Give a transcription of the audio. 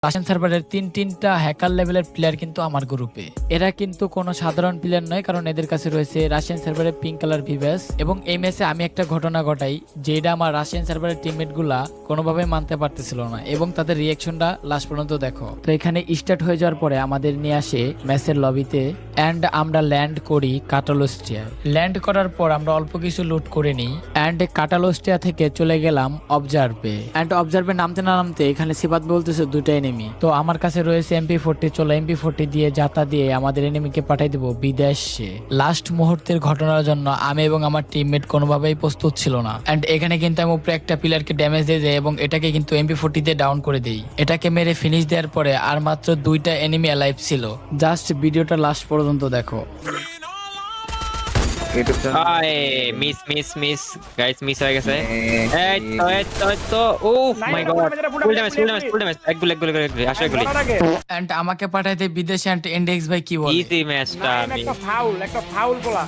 Russian সার্ভারের তিনটা hacker লেভেলের প্লেয়ার কিন্তু আমার গ্রুপে। এরা কিন্তু কোনো সাধারণ প্লেয়ার নয়, কারণ এদের কাছে রয়েছে রাশিয়ান সার্ভারের পিঙ্ক কালার ভিভ্যাস। এবং এই ম্যাচে আমি একটা ঘটনা ঘটাই, যেটা আমার রাশিয়ান সার্ভারের টিমমেট গুলা কোনোভাবে মানতে পারতেছিল না, এবং তাদের রিয়াকশনটা লাস্ট পর্যন্ত দেখো। তো এখানে স্টার্ট হয়ে যাওয়ার পরে আমাদের নিয়ে আসে ম্যাচের লবিতে, অ্যান্ড আমরা ল্যান্ড করি কাটালোস্টিয়ায়। ল্যান্ড করার পর আমরা অল্প কিছু লুট করে নিই, অ্যান্ড কাটালোস্টিয়া থেকে চলে গেলাম অবজার্ভে। অ্যান্ড অবজার্ভে নামতে না নামতে এখানে সিবাত বলতেছে দুটো এনিমি। তো আমার কাছে রয়েছে MP40, চলো MP40 দিয়ে যাতা দিয়ে আমাদের এনিমিকে পাঠাই দেবো বিদেশে। লাস্ট মুহূর্তের ঘটনার জন্য আমি এবং আমার টিমমেট কোনোভাবেই প্রস্তুত ছিল না, অ্যান্ড এখানে কিন্তু আমি উপরে একটা প্লেয়ারকে ড্যামেজ দিয়ে দেয় এবং এটাকে কিন্তু MP40 দিয়ে ডাউন করে দেই। এটাকে মেরে ফিনিশ দেওয়ার পরে আর মাত্র দুইটা এনিমি অ্যালাইভ ছিল। জাস্ট ভিডিওটা লাস্ট পর্যন্ত দেখো। ইউটিউব আয় মিস গাইস, মিস হয়ে গেছে। এই তো ও মাই গড, ফুল ড্যামেজ এক গুলি আসো এক গুলি। অ্যান্ড আমাকে পাঠাই দেয় বিদেশে। অ্যান্ড ইন্ডেক্স ভাই কি বলে? ইজি ম্যাচটা আমি একটা ফাউল বলা।